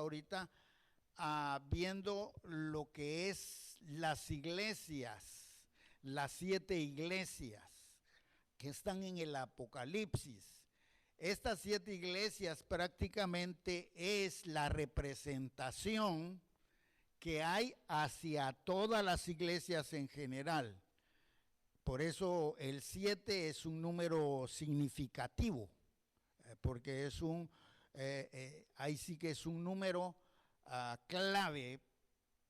ahorita viendo lo que es las iglesias, las 7 iglesias que están en el Apocalipsis. Estas 7 iglesias prácticamente es la representación que hay hacia todas las iglesias en general. Por eso el 7 es un número significativo, porque es ahí sí que es un número clave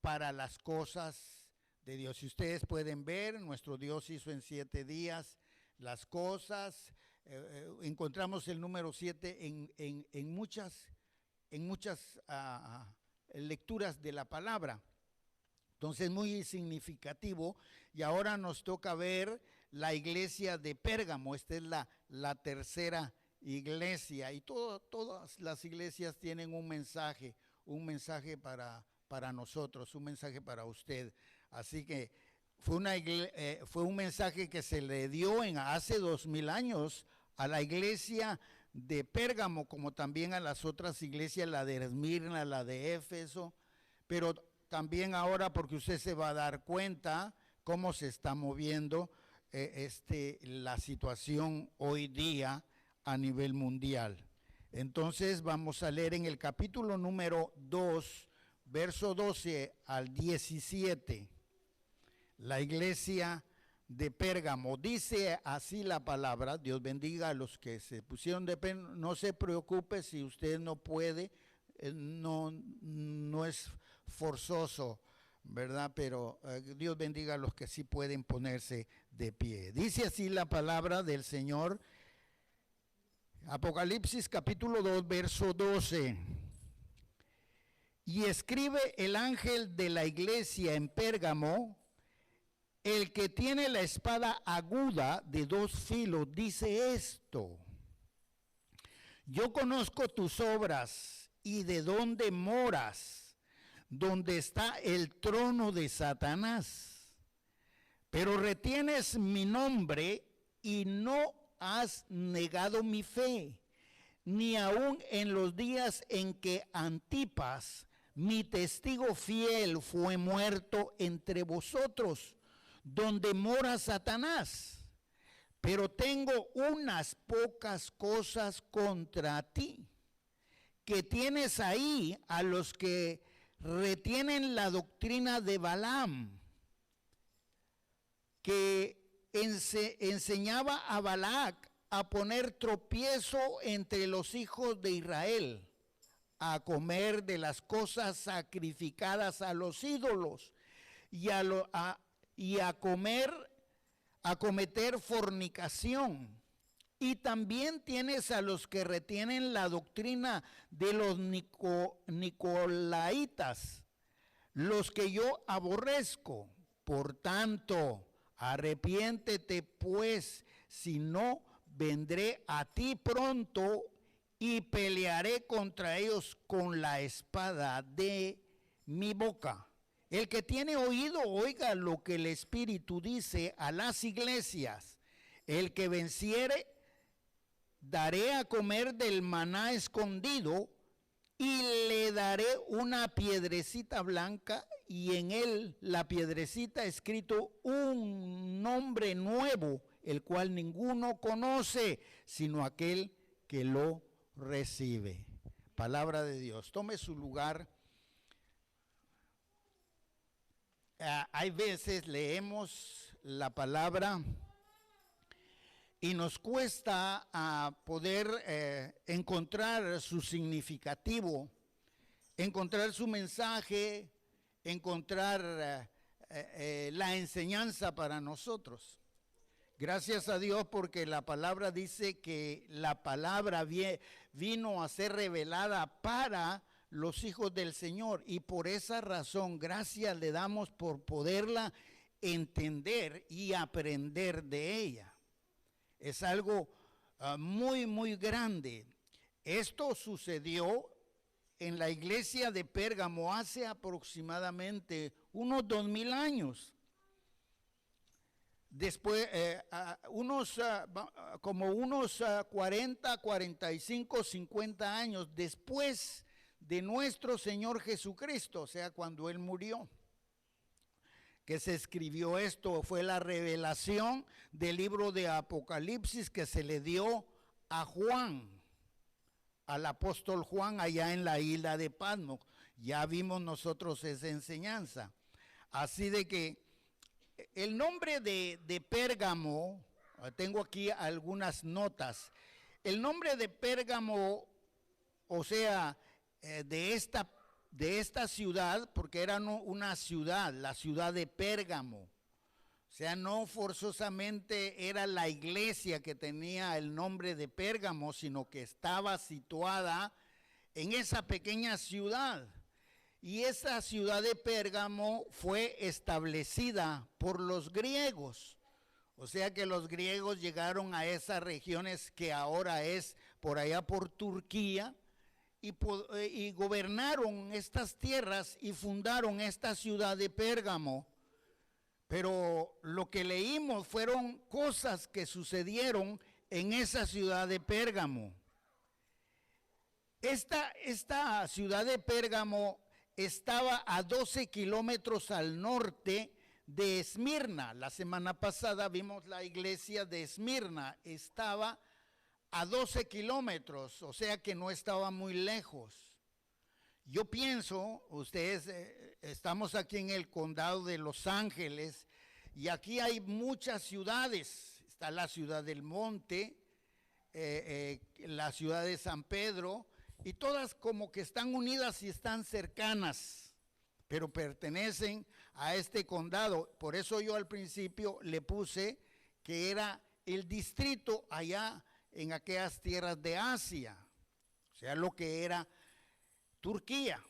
para las cosas de Dios. Si ustedes pueden ver, nuestro Dios hizo en 7 días las cosas. Encontramos el número 7 en muchas lecturas de la palabra. Entonces, muy significativo. Y ahora nos toca ver la iglesia de Pérgamo. Esta es la tercera iglesia. Y todas las iglesias tienen un mensaje para nosotros, un mensaje para usted. Así que fue un mensaje que se le dio hace 2000 años a la iglesia de Pérgamo, como también a las otras iglesias, la de Esmirna, la de Éfeso, pero también ahora, porque usted se va a dar cuenta cómo se está moviendo la situación hoy día a nivel mundial. Entonces vamos a leer en el capítulo número 2, verso 12 al 17, la iglesia de Pérgamo. Dice así la palabra. Dios bendiga a los que se pusieron de pie. No se preocupe si usted no puede, no es forzoso, ¿verdad? Pero Dios bendiga a los que sí pueden ponerse de pie. Dice así la palabra del Señor. Apocalipsis capítulo 2, verso 12. Y escribe el ángel de la iglesia en Pérgamo, el que tiene la espada aguda de 2 filos, dice esto: yo conozco tus obras y de dónde moras, donde está el trono de Satanás, pero retienes mi nombre y no has negado mi fe, ni aun en los días en que Antipas, mi testigo fiel, fue muerto entre vosotros, donde mora Satanás. Pero tengo unas pocas cosas contra ti, que tienes ahí a los que retienen la doctrina de Balaam, que enseñaba a Balac a poner tropiezo entre los hijos de Israel, a comer de las cosas sacrificadas a los ídolos y a cometer fornicación. Y también tienes a los que retienen la doctrina de los nicolaitas, los que yo aborrezco. Por tanto, arrepiéntete pues, si no, vendré a ti pronto y pelearé contra ellos con la espada de mi boca. El que tiene oído, oiga lo que el Espíritu dice a las iglesias. El que venciere, daré a comer del maná escondido, y le daré una piedrecita blanca, y en él, la piedrecita, escrito un nombre nuevo, el cual ninguno conoce, sino aquel que lo recibe. Palabra de Dios. Tome su lugar. Hay veces leemos la palabra y nos cuesta poder encontrar su significativo, encontrar su mensaje, encontrar la enseñanza para nosotros. Gracias a Dios, porque la palabra dice que la palabra vino a ser revelada para los hijos del Señor, y por esa razón gracias le damos por poderla entender y aprender de ella. Es algo muy, muy grande. Esto sucedió en la iglesia de Pérgamo hace aproximadamente unos 2000 años. Después, como unos 40, 45, 50 años después de nuestro Señor Jesucristo, o sea, cuando Él murió, que se escribió esto. Fue la revelación del libro de Apocalipsis que se le dio a Juan, al apóstol Juan, allá en la isla de Patmos. Ya vimos nosotros esa enseñanza. Así de que el nombre de Pérgamo, tengo aquí algunas notas. El nombre de Pérgamo, o sea, de esta ciudad, porque era una ciudad, la ciudad de Pérgamo. O sea, no forzosamente era la iglesia que tenía el nombre de Pérgamo, sino que estaba situada en esa pequeña ciudad. Y esa ciudad de Pérgamo fue establecida por los griegos. O sea que los griegos llegaron a esas regiones que ahora es por allá por Turquía y gobernaron estas tierras y fundaron esta ciudad de Pérgamo. Pero lo que leímos fueron cosas que sucedieron en esa ciudad de Pérgamo. Esta ciudad de Pérgamo estaba a 12 kilómetros al norte de Esmirna. La semana pasada vimos la iglesia de Esmirna, estaba a 12 kilómetros, o sea que no estaba muy lejos. Yo pienso, ustedes, estamos aquí en el condado de Los Ángeles y aquí hay muchas ciudades. Está la ciudad del Monte, la ciudad de San Pedro, y todas como que están unidas y están cercanas, pero pertenecen a este condado. Por eso yo al principio le puse que era el distrito allá en aquellas tierras de Asia, o sea, lo que era Turquía.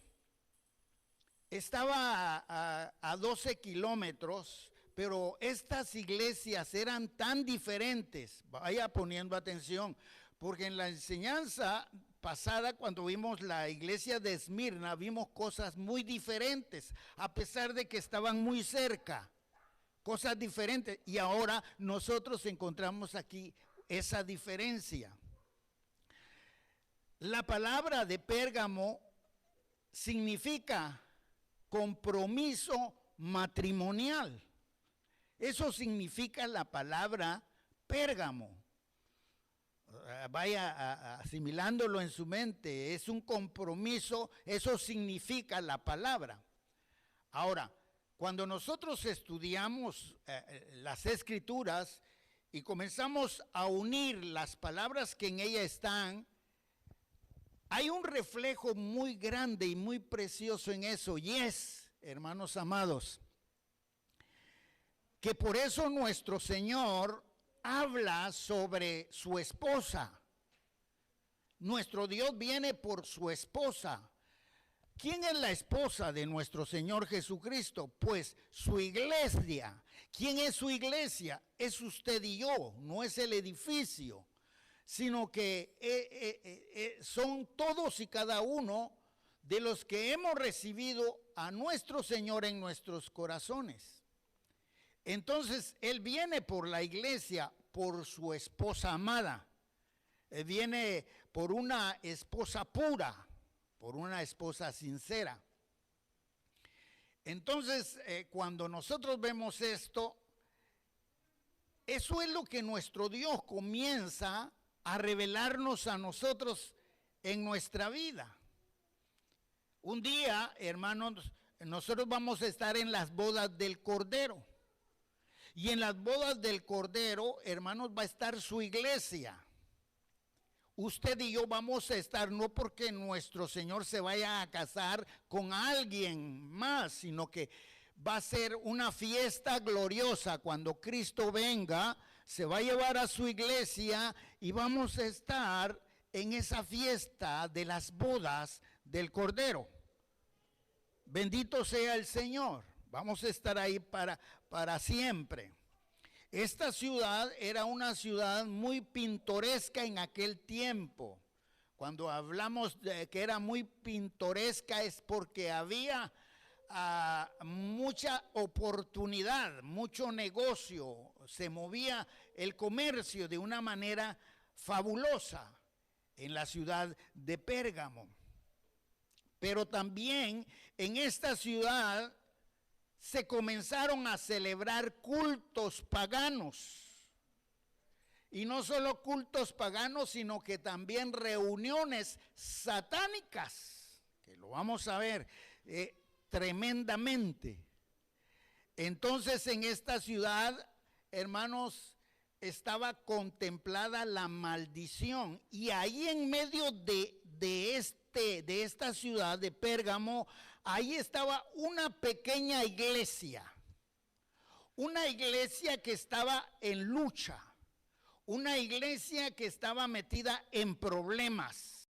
Estaba a 12 kilómetros, pero estas iglesias eran tan diferentes. Vaya poniendo atención, porque en la enseñanza pasada, cuando vimos la iglesia de Esmirna, vimos cosas muy diferentes, a pesar de que estaban muy cerca, cosas diferentes. Y ahora nosotros encontramos aquí esa diferencia. La palabra de Pérgamo significa compromiso matrimonial. Eso significa la palabra Pérgamo. Vaya asimilándolo en su mente, es un compromiso, eso significa la palabra. Ahora, cuando nosotros estudiamos las escrituras y comenzamos a unir las palabras que en ella están, hay un reflejo muy grande y muy precioso en eso, y es, hermanos amados, que por eso nuestro Señor habla sobre su esposa. Nuestro Dios viene por su esposa. ¿Quién es la esposa de nuestro Señor Jesucristo? Pues su iglesia. ¿Quién es su iglesia? Es usted y yo, no es el edificio, sino que son todos y cada uno de los que hemos recibido a nuestro Señor en nuestros corazones. Entonces, Él viene por la iglesia, por su esposa amada. Él viene por una esposa pura, por una esposa sincera. Entonces, cuando nosotros vemos esto, eso es lo que nuestro Dios comienza a revelarnos a nosotros en nuestra vida. Un día, hermanos, nosotros vamos a estar en las bodas del Cordero. Y en las bodas del Cordero, hermanos, va a estar su iglesia. Usted y yo vamos a estar, no porque nuestro Señor se vaya a casar con alguien más, sino que va a ser una fiesta gloriosa. Cuando Cristo venga, se va a llevar a su iglesia y vamos a estar en esa fiesta de las bodas del Cordero. Bendito sea el Señor. Vamos a estar ahí para siempre. Esta ciudad era una ciudad muy pintoresca en aquel tiempo. Cuando hablamos de que era muy pintoresca es porque había mucha oportunidad, mucho negocio, se movía el comercio de una manera fabulosa en la ciudad de Pérgamo. pero también en esta ciudad se comenzaron a celebrar cultos paganos. Y no solo cultos paganos, sino que también reuniones satánicas, que lo vamos a ver tremendamente. Entonces en esta ciudad, hermanos, estaba contemplada la maldición. Y ahí en medio de esta ciudad de Pérgamo, ahí estaba una pequeña iglesia. Una iglesia que estaba en lucha. Una iglesia que estaba metida en problemas.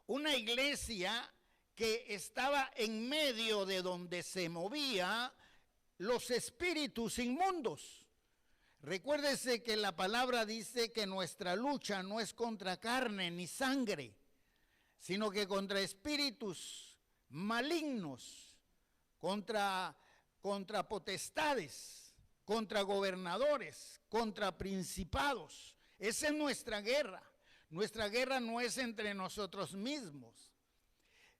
Una iglesia que estaba en medio de donde se movía los espíritus inmundos. Recuérdese que la palabra dice que nuestra lucha no es contra carne ni sangre, sino que contra espíritus malignos, contra potestades, contra gobernadores, contra principados. Esa es nuestra guerra. Nuestra guerra no es entre nosotros mismos.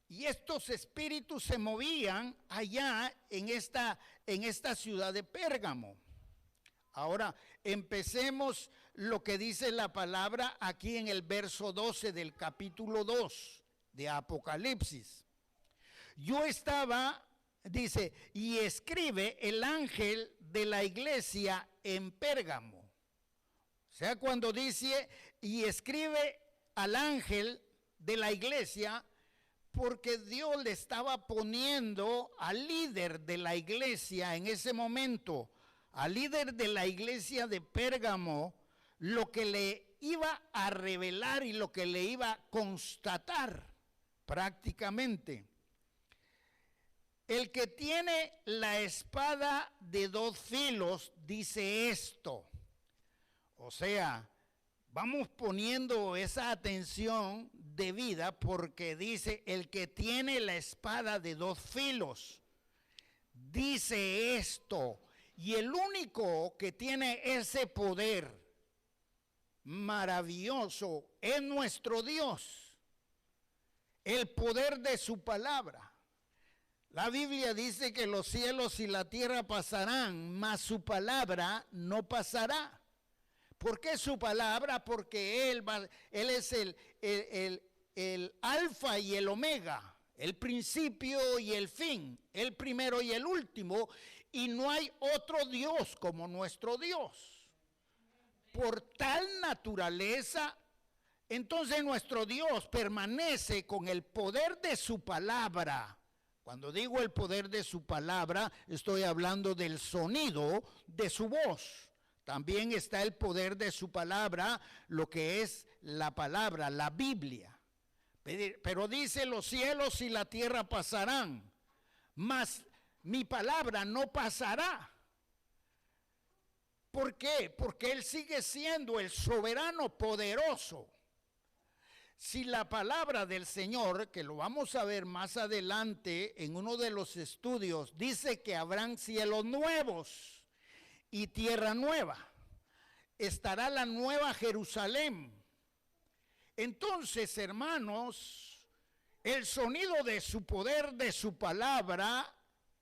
Y estos espíritus se movían allá en esta ciudad de Pérgamo. Ahora, empecemos lo que dice la palabra aquí en el verso 12 del capítulo 2 de Apocalipsis. Yo estaba, dice, y escribe el ángel de la iglesia en Pérgamo. O sea, cuando dice, y escribe al ángel de la iglesia, porque Dios le estaba poniendo al líder de la iglesia en ese momento, al líder de la iglesia de Pérgamo, lo que le iba a revelar y lo que le iba a constatar prácticamente. El que tiene la espada de 2 filos dice esto. O sea, vamos poniendo esa atención debida porque dice el que tiene la espada de 2 filos dice esto. Y el único que tiene ese poder maravilloso es nuestro Dios. El poder de su palabra. La Biblia dice que los cielos y la tierra pasarán, mas su palabra no pasará. ¿Por qué su palabra? Porque Él es el alfa y el omega, el principio y el fin, el primero y el último, y no hay otro Dios como nuestro Dios. Por tal naturaleza, entonces nuestro Dios permanece con el poder de su palabra. Cuando digo el poder de su palabra, estoy hablando del sonido de su voz. También está el poder de su palabra, lo que es la palabra, la Biblia. Pero dice, los cielos y la tierra pasarán, mas mi palabra no pasará. ¿Por qué? Porque Él sigue siendo el soberano poderoso. Si la palabra del Señor, que lo vamos a ver más adelante en uno de los estudios, dice que habrán cielos nuevos y tierra nueva, estará la nueva Jerusalén. Entonces, hermanos, el sonido de su poder, de su palabra,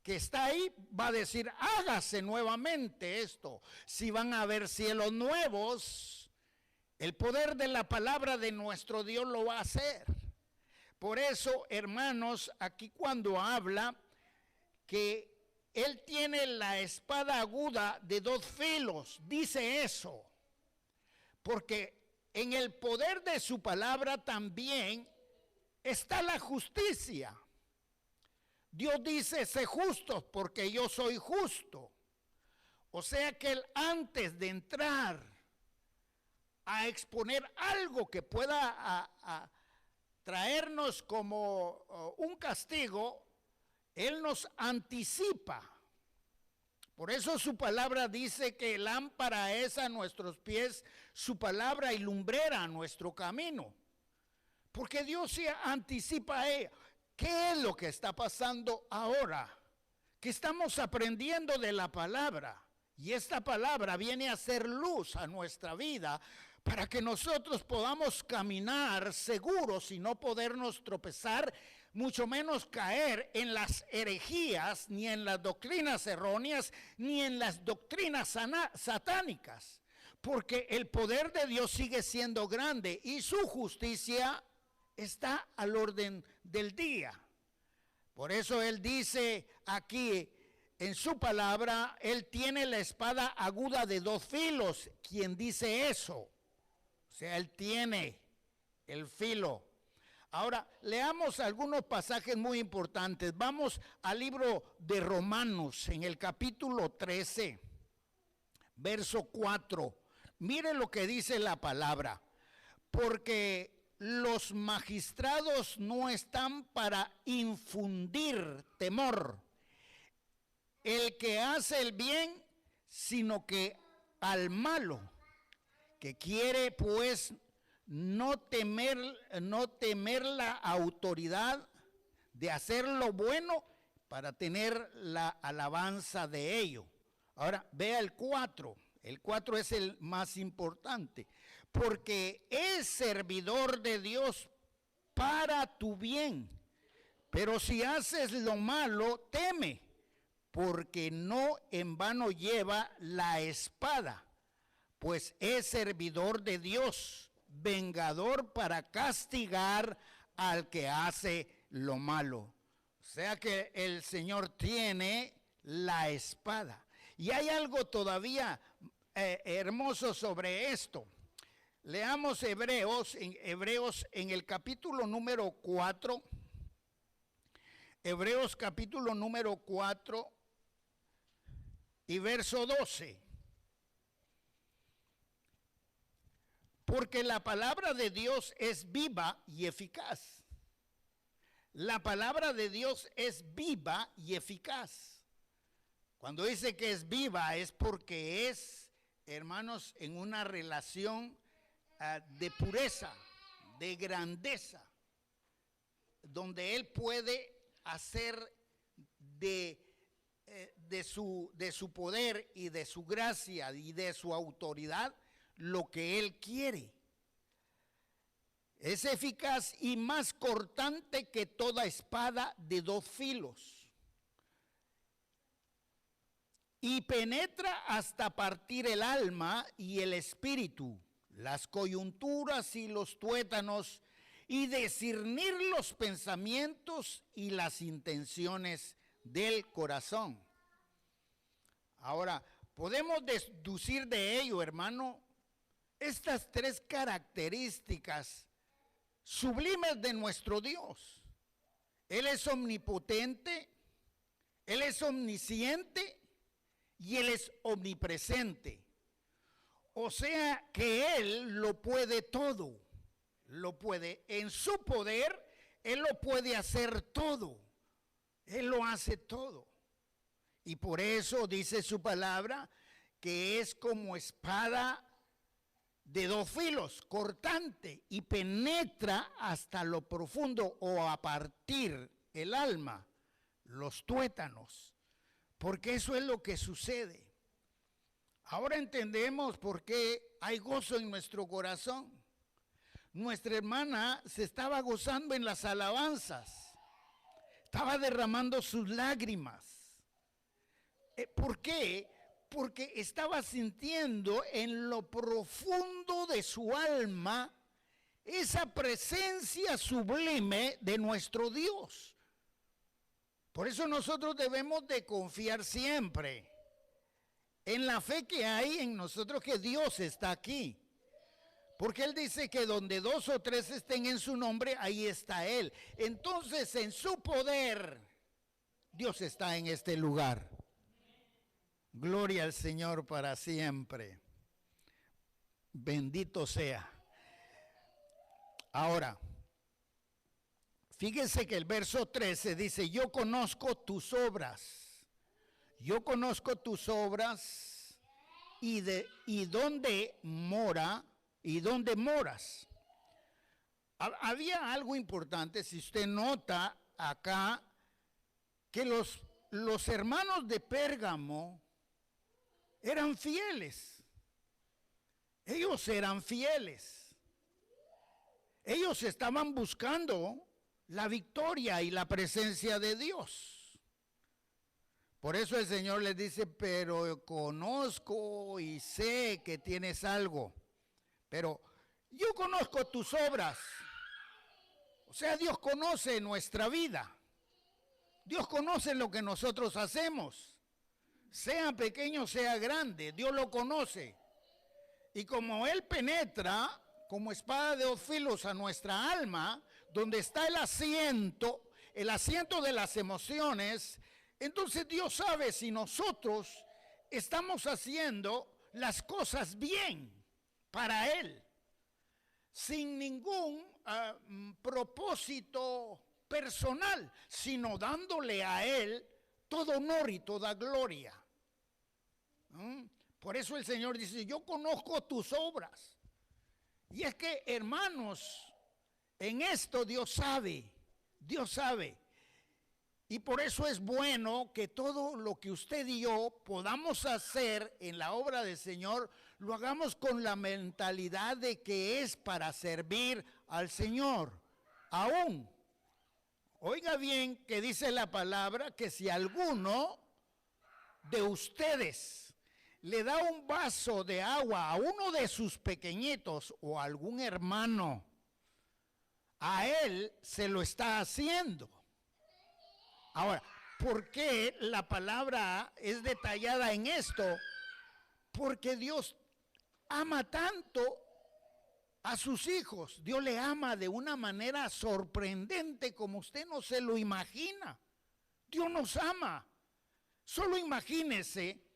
que está ahí, va a decir, hágase nuevamente esto. Si van a haber cielos nuevos, el poder de la palabra de nuestro Dios lo va a hacer. Por eso, hermanos, aquí cuando habla que Él tiene la espada aguda de 2 filos, dice eso, porque en el poder de su palabra también está la justicia. Dios dice, sé justos porque yo soy justo. O sea que Él, antes de entrar a exponer algo que pueda traernos como un castigo, Él nos anticipa. Por eso su palabra dice que lámpara es a nuestros pies su palabra y lumbrera a nuestro camino. Porque Dios se anticipa a ella. ¿Qué es lo que está pasando ahora? Que estamos aprendiendo de la palabra. Y esta palabra viene a hacer luz a nuestra vida para que nosotros podamos caminar seguros y no podernos tropezar mucho menos caer en las herejías, ni en las doctrinas erróneas, ni en las doctrinas satánicas, porque el poder de Dios sigue siendo grande y su justicia está al orden del día. Por eso Él dice aquí en su palabra, Él tiene la espada aguda de 2 filos. ¿Quién dice eso? O sea, Él tiene el filo. Ahora, leamos algunos pasajes muy importantes. Vamos al libro de Romanos, en el capítulo 13, verso 4. Mire lo que dice la palabra. Porque los magistrados no están para infundir temor el que hace el bien, sino que al malo, que quiere pues no temer la autoridad de hacer lo bueno para tener la alabanza de ello. Ahora, vea el 4. El 4 es el más importante. Porque es servidor de Dios para tu bien. Pero si haces lo malo, teme, porque no en vano lleva la espada, pues es servidor de Dios, vengador para castigar al que hace lo malo. O sea que el Señor tiene la espada. Y hay algo todavía hermoso sobre esto. Leamos Hebreos en el capítulo número 4. Hebreos capítulo número 4 y verso 12. Porque la palabra de Dios es viva y eficaz. La palabra de Dios es viva y eficaz. Cuando dice que es viva es porque es, hermanos, en una relación de pureza, de grandeza, donde Él puede hacer de su poder y de su gracia y de su autoridad lo que Él quiere. Es eficaz y más cortante que toda espada de 2 filos. Y penetra hasta partir el alma y el espíritu, las coyunturas y los tuétanos, y discernir los pensamientos y las intenciones del corazón. Ahora, podemos deducir de ello, hermano, estas 3 características sublimes de nuestro Dios. Él es omnipotente, Él es omnisciente y Él es omnipresente. O sea que Él lo puede todo, lo puede. En su poder, Él lo puede hacer todo. Él lo hace todo. Y por eso dice su palabra que es como espada de 2 filos, cortante, y penetra hasta lo profundo o a partir el alma, los tuétanos, porque eso es lo que sucede. Ahora entendemos por qué hay gozo en nuestro corazón. Nuestra hermana se estaba gozando en las alabanzas, estaba derramando sus lágrimas. ¿Por qué? Porque estaba sintiendo en lo profundo de su alma esa presencia sublime de nuestro Dios. Por eso nosotros debemos de confiar siempre en la fe que hay en nosotros, que Dios está aquí. Porque Él dice que donde 2 o 3 estén en su nombre, ahí está Él. Entonces, en su poder, Dios está en este lugar. Gloria al Señor para siempre. Bendito sea. Ahora, fíjense que el verso 13 dice, yo conozco tus obras. Yo conozco tus obras y dónde mora y dónde moras. Había algo importante, si usted nota acá, que los hermanos de Pérgamo eran fieles. Ellos eran fieles. Ellos estaban buscando la victoria y la presencia de Dios. Por eso el Señor les dice, pero conozco y sé que tienes algo, pero yo conozco tus obras. O sea, Dios conoce nuestra vida. Dios conoce lo que nosotros hacemos. Sea pequeño, sea grande, Dios lo conoce. Y como Él penetra como espada de dos filos a nuestra alma, donde está el asiento de las emociones, entonces Dios sabe si nosotros estamos haciendo las cosas bien para Él, sin ningún propósito personal, sino dándole a Él todo honor y toda gloria. Por eso el Señor dice, yo conozco tus obras. Y es que, hermanos, en esto Dios sabe. Y por eso es bueno que todo lo que usted y yo podamos hacer en la obra del Señor, lo hagamos con la mentalidad de que es para servir al Señor. Aún, oiga bien que dice la palabra que si alguno de ustedes le da un vaso de agua a uno de sus pequeñitos o a algún hermano, a él se lo está haciendo. Ahora, ¿por qué la palabra es detallada en esto? Porque Dios ama tanto a sus hijos. Dios le ama de una manera sorprendente como usted no se lo imagina. Dios nos ama. Solo imagínese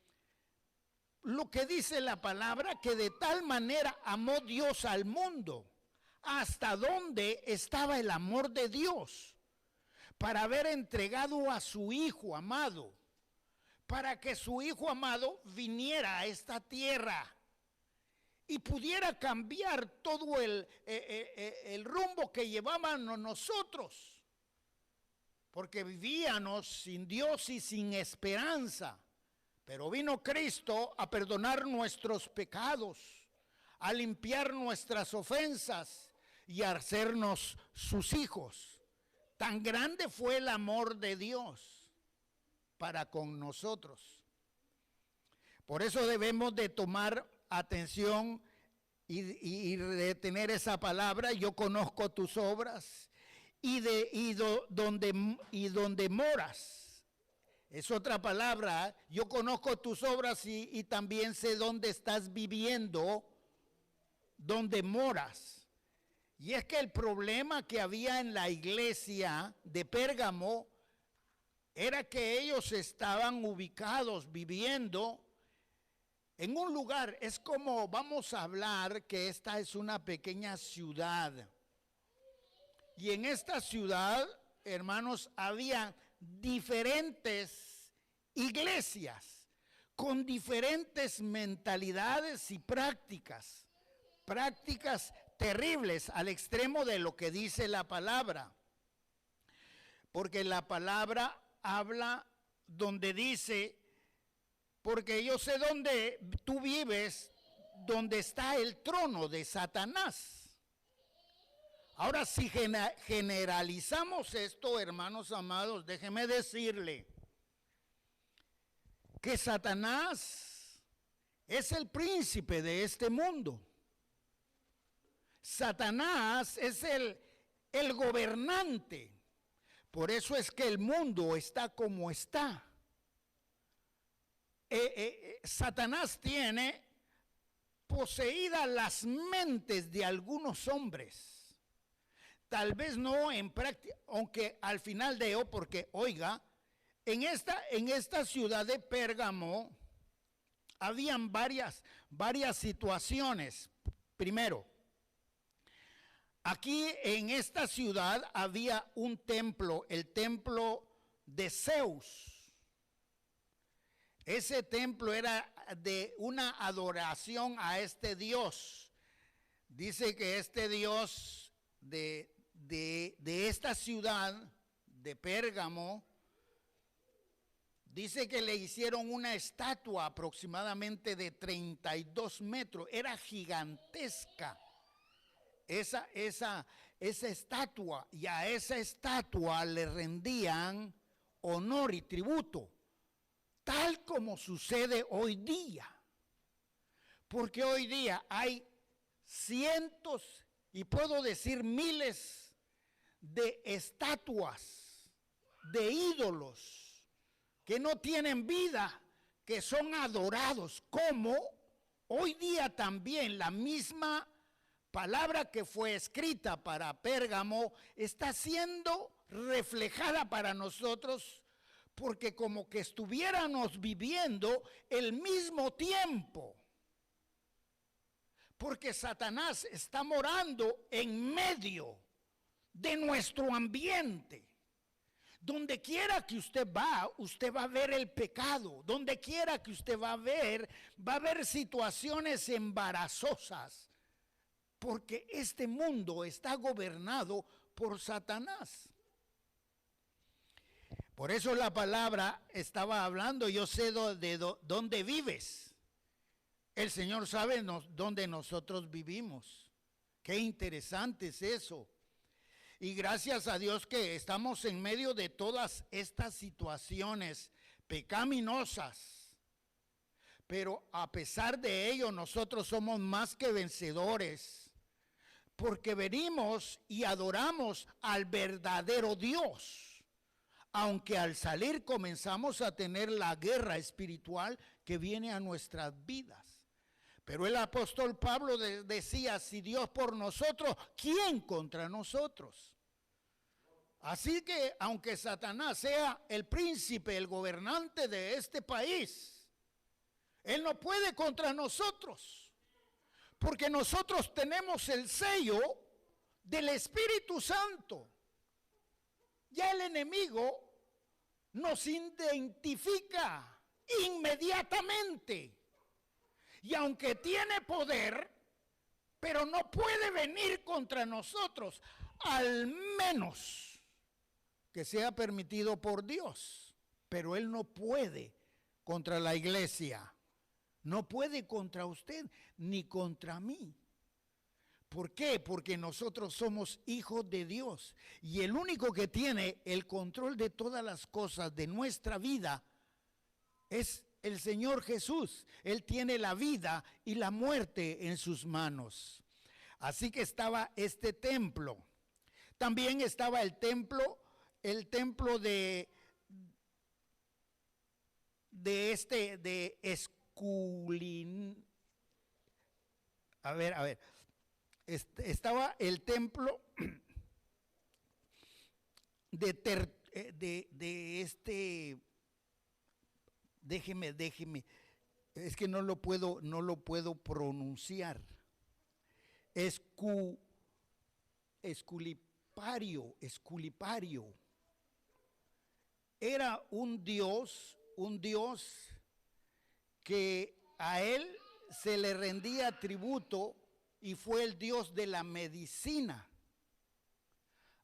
lo que dice la palabra, que de tal manera amó Dios al mundo. ¿Hasta dónde estaba el amor de Dios? Para haber entregado a su Hijo amado, para que su Hijo amado viniera a esta tierra y pudiera cambiar todo el rumbo que llevábamos nosotros, porque vivíamos sin Dios y sin esperanza. Pero vino Cristo a perdonar nuestros pecados, a limpiar nuestras ofensas y a hacernos sus hijos. Tan grande fue el amor de Dios para con nosotros. Por eso debemos de tomar atención y retener esa palabra, yo conozco tus obras donde moras. Es otra palabra, yo conozco tus obras y también sé dónde estás viviendo, dónde moras. Y es que el problema que había en la iglesia de Pérgamo era que ellos estaban ubicados, viviendo en un lugar. Es como vamos a hablar que esta es una pequeña ciudad. Y en esta ciudad, hermanos, había diferentes iglesias con diferentes mentalidades y prácticas terribles al extremo de lo que dice la palabra. Porque la palabra habla donde dice, porque yo sé dónde tú vives, donde está el trono de Satanás. Ahora, si generalizamos esto, hermanos amados, déjeme decirle que Satanás es el príncipe de este mundo. Satanás es el gobernante. Por eso es que el mundo está como está. Satanás tiene poseídas las mentes de algunos hombres. Tal vez no en práctica, aunque al final de ello, porque oiga, en esta ciudad de Pérgamo habían varias situaciones. Primero, aquí en esta ciudad había un templo, el templo de Zeus. Ese templo era de una adoración a este dios. Dice que este dios de esta ciudad de Pérgamo, dice que le hicieron una estatua aproximadamente de 32 metros, era gigantesca esa estatua, y a esa estatua le rendían honor y tributo, tal como sucede hoy día. Porque hoy día hay cientos y puedo decir miles de estatuas, de ídolos que no tienen vida, que son adorados, como hoy día también la misma palabra que fue escrita para Pérgamo está siendo reflejada para nosotros, porque como que estuviéramos viviendo el mismo tiempo. Porque Satanás está morando en medio de nuestro ambiente. Donde quiera que usted va a ver el pecado. Donde quiera que usted va a haber situaciones embarazosas. Porque este mundo está gobernado por Satanás. Por eso la palabra estaba hablando, yo sé de dónde vives. El Señor sabe dónde nosotros vivimos. Qué interesante es eso. Y gracias a Dios que estamos en medio de todas estas situaciones pecaminosas. Pero a pesar de ello, nosotros somos más que vencedores. Porque venimos y adoramos al verdadero Dios. Aunque al salir comenzamos a tener la guerra espiritual que viene a nuestras vidas. Pero el apóstol Pablo decía, si Dios por nosotros, ¿quién contra nosotros? Así que aunque Satanás sea el príncipe, el gobernante de este país, él no puede contra nosotros. Porque nosotros tenemos el sello del Espíritu Santo. Ya el enemigo nos identifica inmediatamente. Y aunque tiene poder, pero no puede venir contra nosotros, al menos que sea permitido por Dios. Pero él no puede contra la iglesia, no puede contra usted, ni contra mí. ¿Por qué? Porque nosotros somos hijos de Dios. Y el único que tiene el control de todas las cosas de nuestra vida es el Señor Jesús. Él tiene la vida y la muerte en sus manos. Así que estaba este templo. También estaba el templo de Esculín. A ver. Estaba el templo déjeme, es que no lo puedo pronunciar. Esculipario. Era un dios que a él se le rendía tributo y fue el dios de la medicina.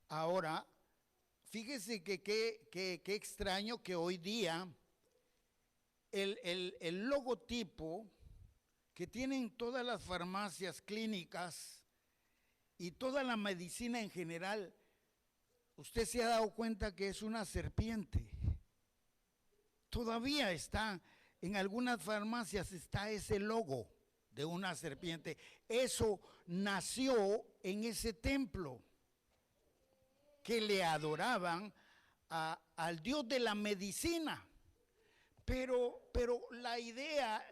Ahora, fíjese que qué extraño que hoy día el logotipo que tienen todas las farmacias clínicas y toda la medicina en general, usted se ha dado cuenta que es una serpiente. Todavía está, en algunas farmacias está ese logo de una serpiente. Eso nació en ese templo que le adoraban al Dios de la medicina. Pero la idea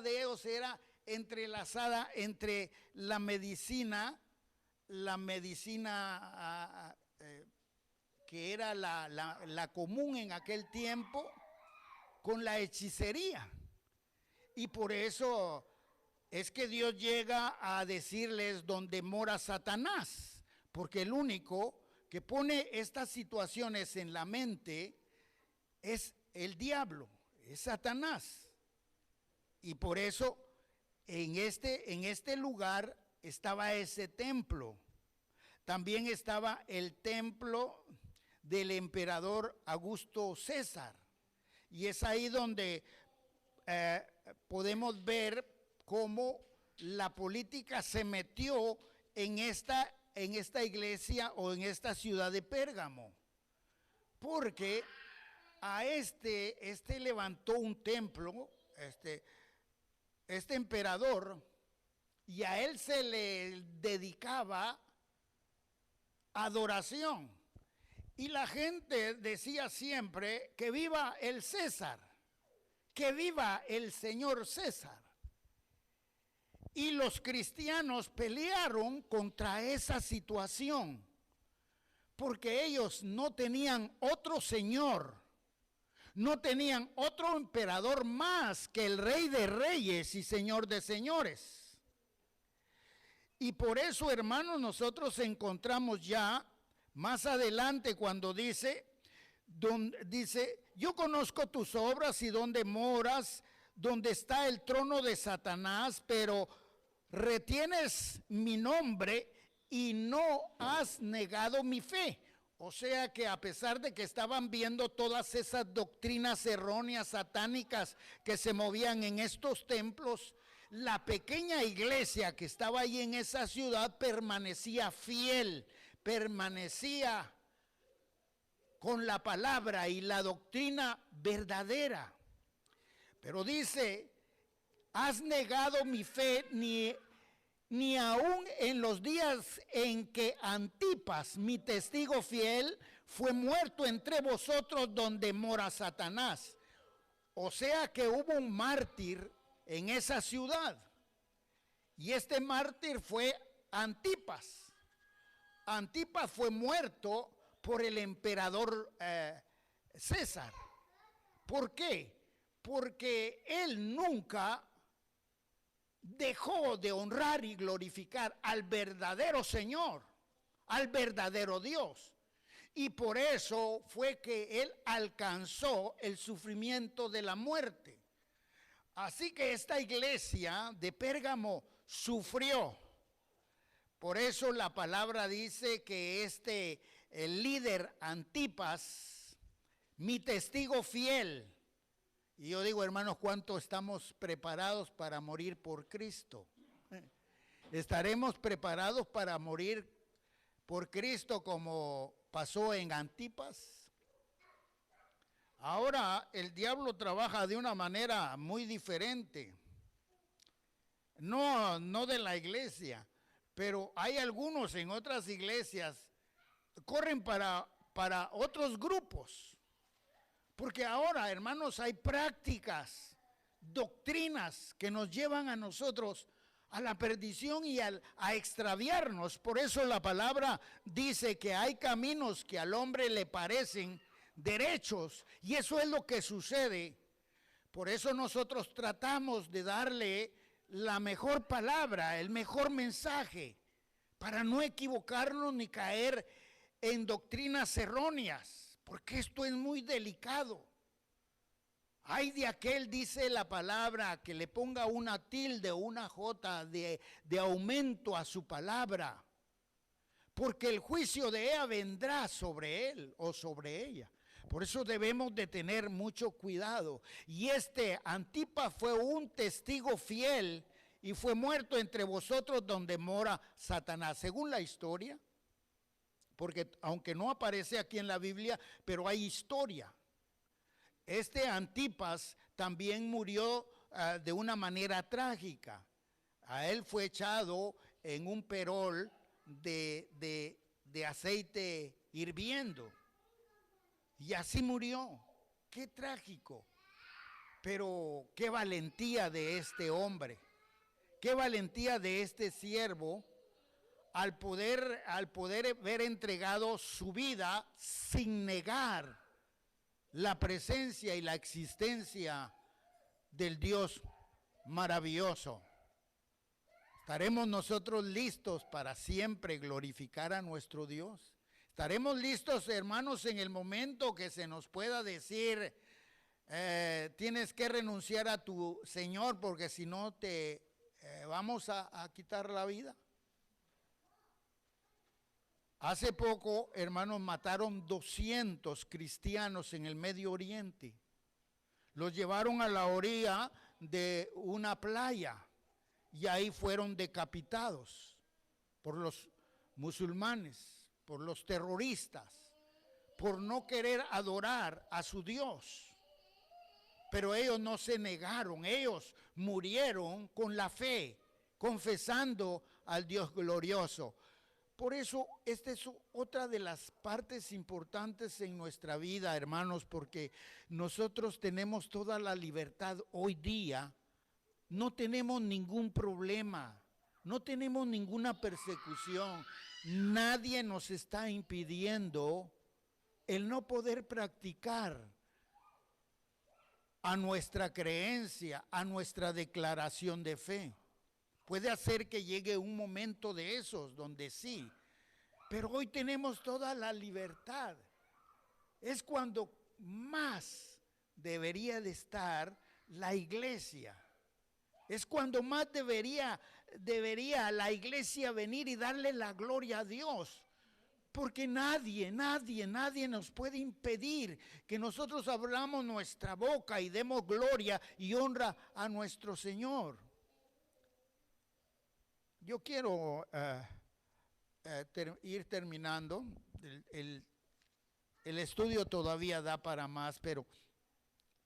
de ellos era entrelazada entre la medicina que era la común en aquel tiempo, con la hechicería. Y por eso es que Dios llega a decirles dónde mora Satanás, porque el único que pone estas situaciones en la mente es el diablo, es Satanás. Y por eso en este lugar estaba ese templo. También estaba el templo del emperador Augusto César. Y es ahí donde podemos ver cómo la política se metió en esta iglesia o en esta ciudad de Pérgamo? Porque a este levantó un templo, este emperador, y a él se le dedicaba adoración. Y la gente decía siempre que viva el César, que viva el señor César. Y los cristianos pelearon contra esa situación, porque ellos no tenían otro señor, no tenían otro emperador más que el Rey de Reyes y Señor de Señores. Y por eso, hermanos, nosotros encontramos ya más adelante cuando dice, yo conozco tus obras y dónde moras, donde está el trono de Satanás, pero retienes mi nombre y no has negado mi fe. O sea que a pesar de que estaban viendo todas esas doctrinas erróneas satánicas que se movían en estos templos, la pequeña iglesia que estaba ahí en esa ciudad permanecía fiel, permanecía con la palabra y la doctrina verdadera. Pero dice, has negado mi fe, ni aún en los días en que Antipas, mi testigo fiel, fue muerto entre vosotros donde mora Satanás. O sea que hubo un mártir en esa ciudad. Y este mártir fue Antipas. Antipas fue muerto por el emperador César. ¿Por qué? Porque él nunca dejó de honrar y glorificar al verdadero Señor, al verdadero Dios. Y por eso fue que él alcanzó el sufrimiento de la muerte. Así que esta iglesia de Pérgamo sufrió. Por eso la palabra dice que el líder Antipas, mi testigo fiel. Y yo digo, hermanos, ¿cuánto estamos preparados para morir por Cristo? ¿Estaremos preparados para morir por Cristo como pasó en Antipas? Ahora el diablo trabaja de una manera muy diferente. No de la iglesia, pero hay algunos en otras iglesias corren para otros grupos. Porque ahora, hermanos, hay prácticas, doctrinas que nos llevan a nosotros a la perdición y a extraviarnos. Por eso la palabra dice que hay caminos que al hombre le parecen derechos, y eso es lo que sucede. Por eso nosotros tratamos de darle la mejor palabra, el mejor mensaje, para no equivocarnos ni caer en doctrinas erróneas. Porque esto es muy delicado. Ay de aquel, dice la palabra, que le ponga una tilde o una jota de aumento a su palabra. Porque el juicio de ella vendrá sobre él o sobre ella. Por eso debemos de tener mucho cuidado. Y Antipas fue un testigo fiel y fue muerto entre vosotros donde mora Satanás. Según la historia, porque aunque no aparece aquí en la Biblia, pero hay historia. Antipas también murió de una manera trágica. A él fue echado en un perol de aceite hirviendo. Y así murió. Qué trágico. Pero qué valentía de este hombre. Qué valentía de este siervo. Al poder haber entregado su vida sin negar la presencia y la existencia del Dios maravilloso. ¿Estaremos nosotros listos para siempre glorificar a nuestro Dios? ¿Estaremos listos, hermanos, en el momento que se nos pueda decir, tienes que renunciar a tu Señor porque si no te vamos a quitar la vida? Hace poco, hermanos, mataron 200 cristianos en el Medio Oriente. Los llevaron a la orilla de una playa y ahí fueron decapitados. por los musulmanes, por los terroristas, por no querer adorar a su Dios. Pero ellos no se negaron, ellos murieron con la fe, confesando al Dios glorioso. Por eso, esta es otra de las partes importantes en nuestra vida, hermanos, porque nosotros tenemos toda la libertad hoy día, no tenemos ningún problema, no tenemos ninguna persecución, nadie nos está impidiendo el no poder practicar a nuestra creencia, a nuestra declaración de fe. Puede hacer que llegue un momento de esos donde sí, pero hoy tenemos toda la libertad. Es cuando más debería de estar la iglesia. Es cuando más debería la iglesia venir y darle la gloria a Dios. Porque nadie nos puede impedir que nosotros abramos nuestra boca y demos gloria y honra a nuestro Señor. Yo quiero ir terminando. El estudio todavía da para más, pero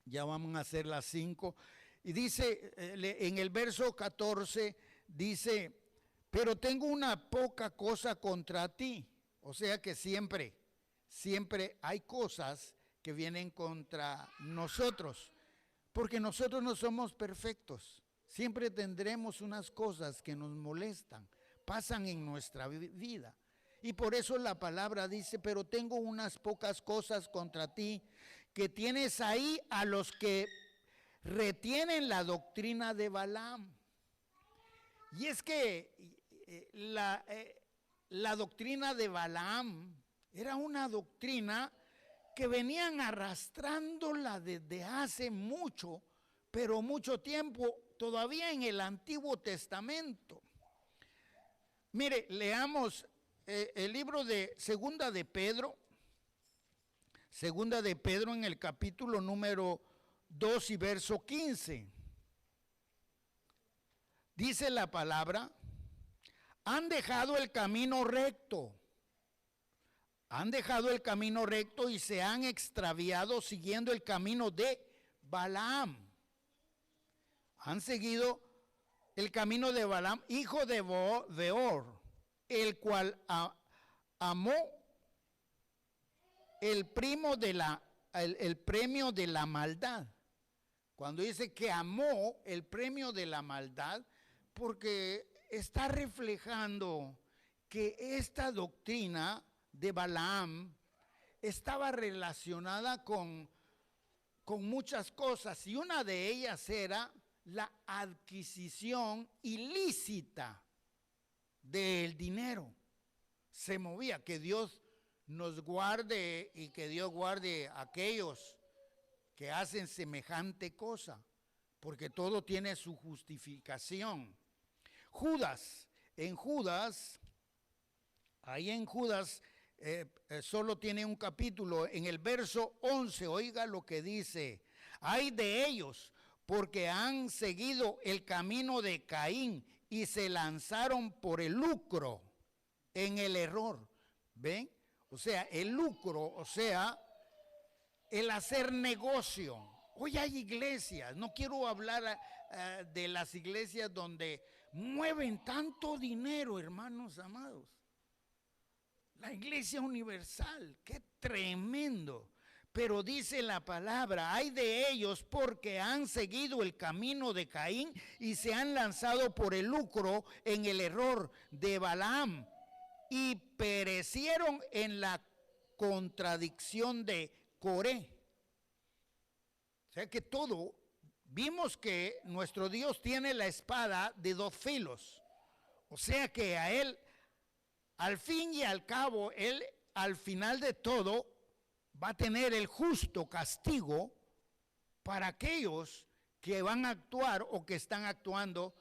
ya vamos a hacer las 5. Y dice, en el verso 14, dice, pero tengo una poca cosa contra ti. O sea que siempre hay cosas que vienen contra nosotros, porque nosotros no somos perfectos. Siempre tendremos unas cosas que nos molestan, pasan en nuestra vida. Y por eso la palabra dice, pero tengo unas pocas cosas contra ti, que tienes ahí a los que retienen la doctrina de Balaam. Y es que la doctrina de Balaam era una doctrina que venían arrastrándola desde hace mucho, pero mucho tiempo, todavía en el Antiguo Testamento. Mire, leamos el libro de Segunda de Pedro en el capítulo número 2 y verso 15. Dice la palabra, han dejado el camino recto. Han dejado el camino recto y se han extraviado siguiendo el camino de Balaam. Han seguido el camino de Balaam, hijo de Beor, el cual amó el premio de la maldad. Cuando dice que amó el premio de la maldad, porque está reflejando que esta doctrina de Balaam estaba relacionada con muchas cosas, y una de ellas era la adquisición ilícita del dinero. Se movía, que Dios nos guarde y que Dios guarde a aquellos que hacen semejante cosa, porque todo tiene su justificación. Ahí en Judas solo tiene un capítulo, en el verso 11, oiga lo que dice, ay de ellos, porque han seguido el camino de Caín y se lanzaron por el lucro en el error. ¿Ven? O sea, el lucro, o sea, el hacer negocio. Hoy hay iglesias, no quiero hablar de las iglesias donde mueven tanto dinero, hermanos amados. La iglesia universal, qué tremendo. Pero dice la palabra, hay de ellos porque han seguido el camino de Caín y se han lanzado por el lucro en el error de Balaam y perecieron en la contradicción de Coré. O sea que vimos que nuestro Dios tiene la espada de dos filos. O sea que a él, al fin y al cabo, él al final de todo va a tener el justo castigo para aquellos que van a actuar o que están actuando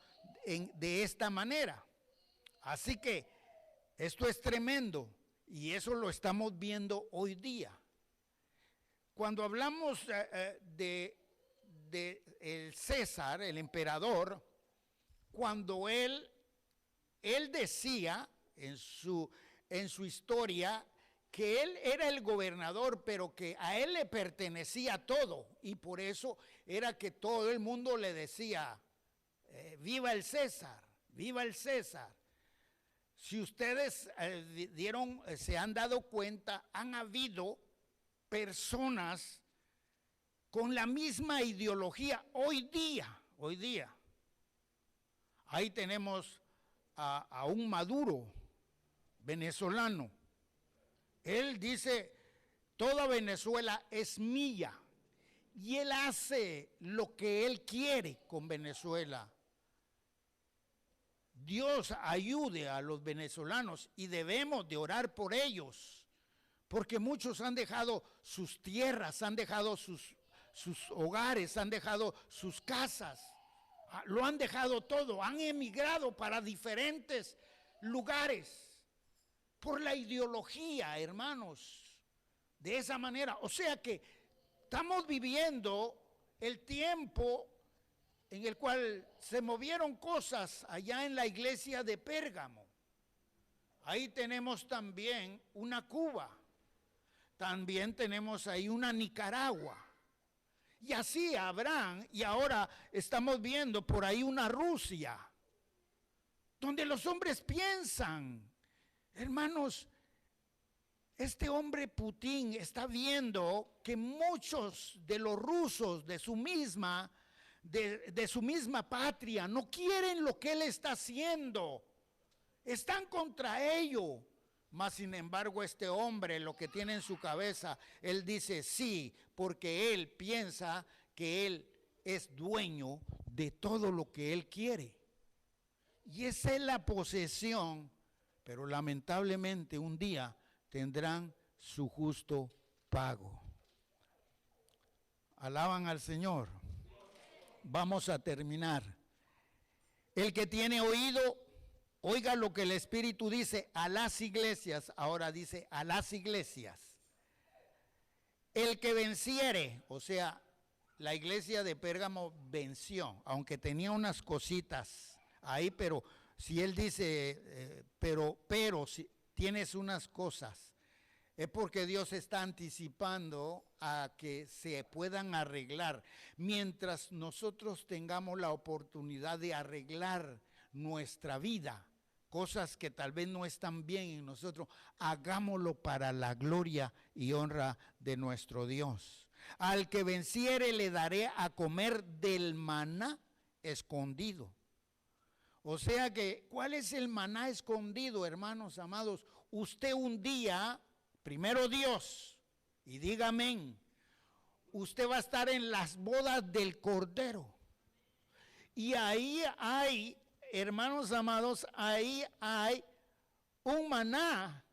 de esta manera. Así que esto es tremendo y eso lo estamos viendo hoy día. Cuando hablamos de el César, el emperador, cuando él decía, en su historia, que él era el gobernador, pero que a él le pertenecía todo, y por eso era que todo el mundo le decía, viva el César, viva el César. Si ustedes se han dado cuenta, han habido personas con la misma ideología hoy día. Ahí tenemos a un Maduro venezolano. Él dice, toda Venezuela es mía. Y él hace lo que él quiere con Venezuela. Dios ayude a los venezolanos y debemos de orar por ellos. Porque muchos han dejado sus tierras, han dejado sus hogares, han dejado sus casas. Lo han dejado todo, han emigrado para diferentes lugares. Por la ideología, hermanos, de esa manera. O sea que estamos viviendo el tiempo en el cual se movieron cosas allá en la iglesia de Pérgamo. Ahí tenemos también una Cuba, también tenemos ahí una Nicaragua. Y así habrán, y ahora estamos viendo por ahí una Rusia, donde los hombres piensan. Hermanos, este hombre Putin está viendo que muchos de los rusos de su misma patria no quieren lo que él está haciendo. Están contra ello. Mas sin embargo este hombre lo que tiene en su cabeza, él dice sí, porque él piensa que él es dueño de todo lo que él quiere. Y esa es la posesión. Pero lamentablemente un día tendrán su justo pago. Alaban al Señor. Vamos a terminar. El que tiene oído, oiga lo que el Espíritu dice a las iglesias. Ahora dice a las iglesias. El que venciere, o sea, la iglesia de Pérgamo venció, aunque tenía unas cositas ahí, pero si él dice, pero si tienes unas cosas, es porque Dios está anticipando a que se puedan arreglar. Mientras nosotros tengamos la oportunidad de arreglar nuestra vida, cosas que tal vez no están bien en nosotros, hagámoslo para la gloria y honra de nuestro Dios. Al que venciere le daré a comer del maná escondido. O sea que, ¿cuál es el maná escondido, hermanos amados? Usted un día, primero Dios, y diga amén, usted va a estar en las bodas del Cordero. Y ahí hay, hermanos amados, ahí hay un maná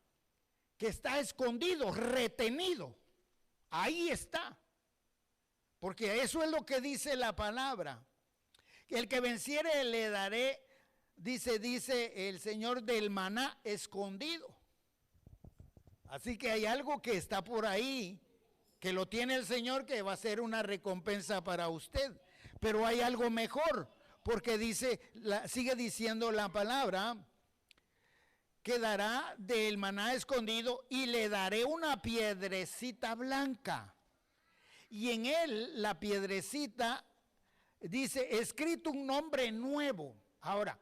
que está escondido, retenido. Ahí está. Porque eso es lo que dice la palabra. El que venciere le daré, dice el Señor, del maná escondido. Así que hay algo que está por ahí, que lo tiene el Señor, que va a ser una recompensa para usted. Pero hay algo mejor, porque sigue diciendo la palabra, que dará del maná escondido y le daré una piedrecita blanca. Y en él, la piedrecita, dice, escrito un nombre nuevo. Ahora,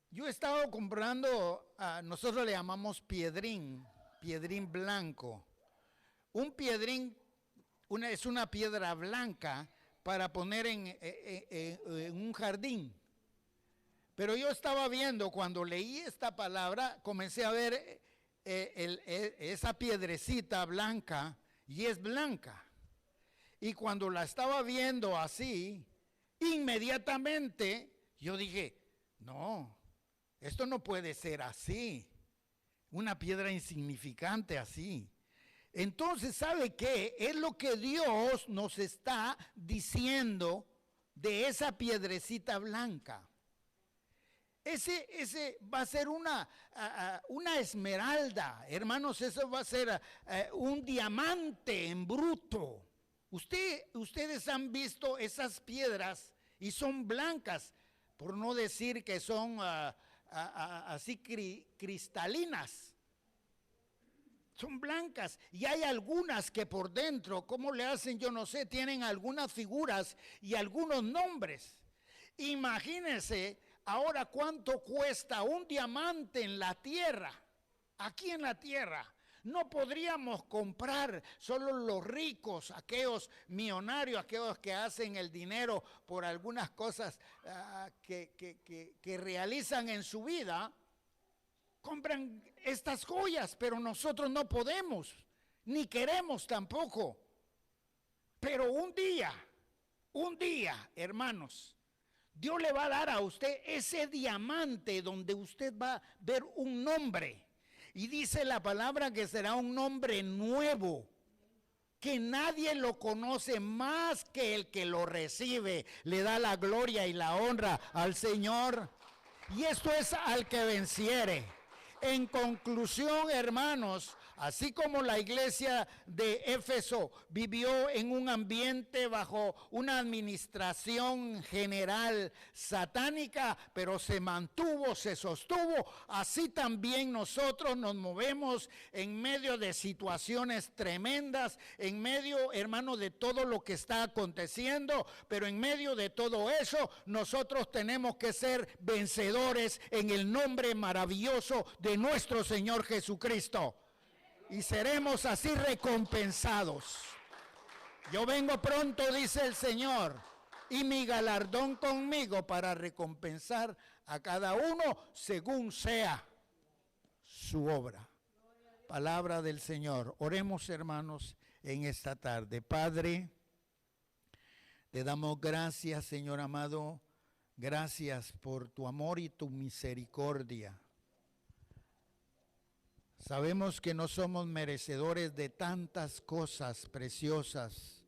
yo he estado comprando, nosotros le llamamos piedrín blanco. Un piedrín es una piedra blanca para poner en un jardín. Pero yo estaba viendo, cuando leí esta palabra, comencé a ver esa piedrecita blanca, y es blanca. Y cuando la estaba viendo así, inmediatamente yo dije, no, esto no puede ser así, una piedra insignificante así. Entonces, ¿sabe qué? Es lo que Dios nos está diciendo de esa piedrecita blanca. Ese va a ser una esmeralda, hermanos, eso va a ser un diamante en bruto. Ustedes han visto esas piedras y son blancas, por no decir que son así cristalinas. Son blancas y hay algunas que por dentro, ¿cómo le hacen? Yo no sé, tienen algunas figuras y algunos nombres. Imagínense ahora cuánto cuesta un diamante en la tierra, aquí en la tierra. No podríamos comprar, solo los ricos, aquellos millonarios, aquellos que hacen el dinero por algunas cosas que realizan en su vida, compran estas joyas, pero nosotros no podemos, ni queremos tampoco. Pero un día, hermanos, Dios le va a dar a usted ese diamante donde usted va a ver un nombre. Y dice la palabra que será un nombre nuevo, que nadie lo conoce más que el que lo recibe. Le da la gloria y la honra al Señor. Y esto es al que venciere. En conclusión, hermanos, así como la iglesia de Éfeso vivió en un ambiente bajo una administración general satánica, pero se mantuvo, se sostuvo, así también nosotros nos movemos en medio de situaciones tremendas, en medio, hermano, de todo lo que está aconteciendo, pero en medio de todo eso, nosotros tenemos que ser vencedores en el nombre maravilloso de nuestro Señor Jesucristo. Y seremos así recompensados. Yo vengo pronto, dice el Señor, y mi galardón conmigo para recompensar a cada uno según sea su obra. Palabra del Señor. Oremos, hermanos, en esta tarde. Padre, te damos gracias, Señor amado. Gracias por tu amor y tu misericordia. Sabemos que no somos merecedores de tantas cosas preciosas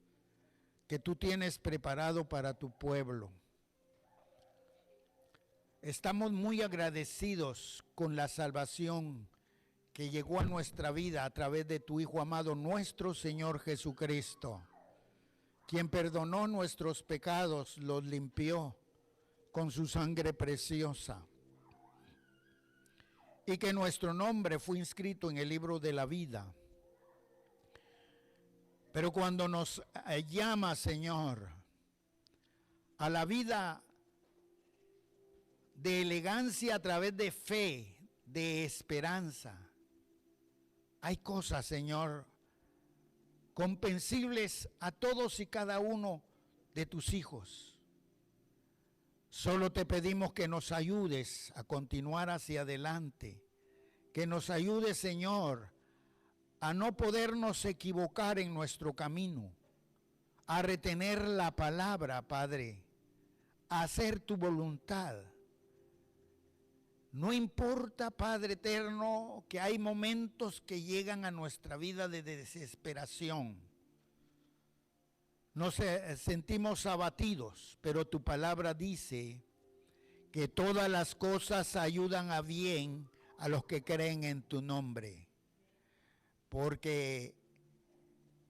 que tú tienes preparado para tu pueblo. Estamos muy agradecidos con la salvación que llegó a nuestra vida a través de tu Hijo amado, nuestro Señor Jesucristo, quien perdonó nuestros pecados, los limpió con su sangre preciosa. Y que nuestro nombre fue inscrito en el libro de la vida. Pero cuando nos llama, Señor, a la vida de elegancia a través de fe, de esperanza, hay cosas, Señor, comprensibles a todos y cada uno de tus hijos. Solo te pedimos que nos ayudes a continuar hacia adelante, que nos ayudes, Señor, a no podernos equivocar en nuestro camino, a retener la palabra, Padre, a hacer tu voluntad. No importa, Padre eterno, que hay momentos que llegan a nuestra vida de desesperación. Nos sentimos abatidos, pero tu palabra dice que todas las cosas ayudan a bien a los que creen en tu nombre. Porque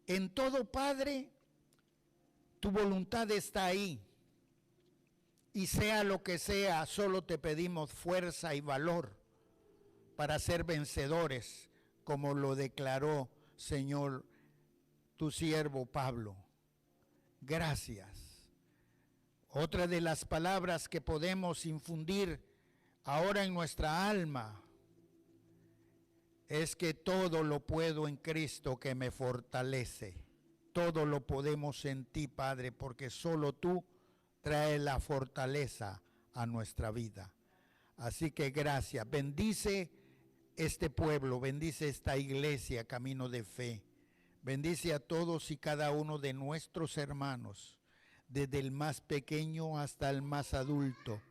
en todo, Padre, tu voluntad está ahí. Y sea lo que sea, solo te pedimos fuerza y valor para ser vencedores, como lo declaró, Señor, tu siervo Pablo. Gracias. Otra de las palabras que podemos infundir ahora en nuestra alma es que todo lo puedo en Cristo que me fortalece. Todo lo podemos en ti, Padre, porque solo tú traes la fortaleza a nuestra vida. Así que gracias. Bendice este pueblo, bendice esta iglesia, Camino de Fe. Bendice a todos y cada uno de nuestros hermanos, desde el más pequeño hasta el más adulto.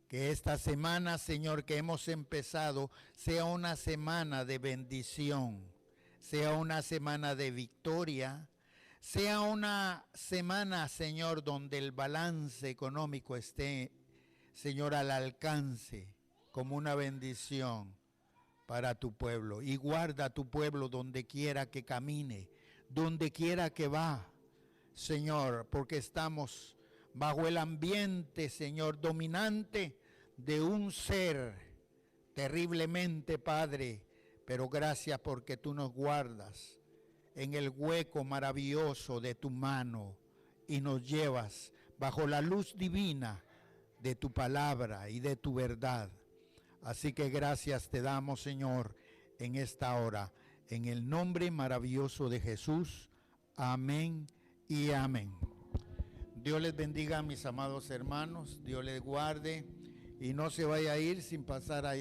Que esta semana, Señor, que hemos empezado, sea una semana de bendición, sea una semana de victoria, sea una semana, Señor, donde el balance económico esté, Señor, al alcance como una bendición para tu pueblo. Y guarda a tu pueblo donde quiera que camine, donde quiera que va, Señor, porque estamos bajo el ambiente, Señor, dominante de un ser terriblemente, Padre, pero gracias porque tú nos guardas en el hueco maravilloso de tu mano y nos llevas bajo la luz divina de tu palabra y de tu verdad. Así que gracias te damos, Señor, en esta hora, en el nombre maravilloso de Jesús. Amén y amén. Dios les bendiga, mis amados hermanos, Dios les guarde y no se vaya a ir sin pasar allá.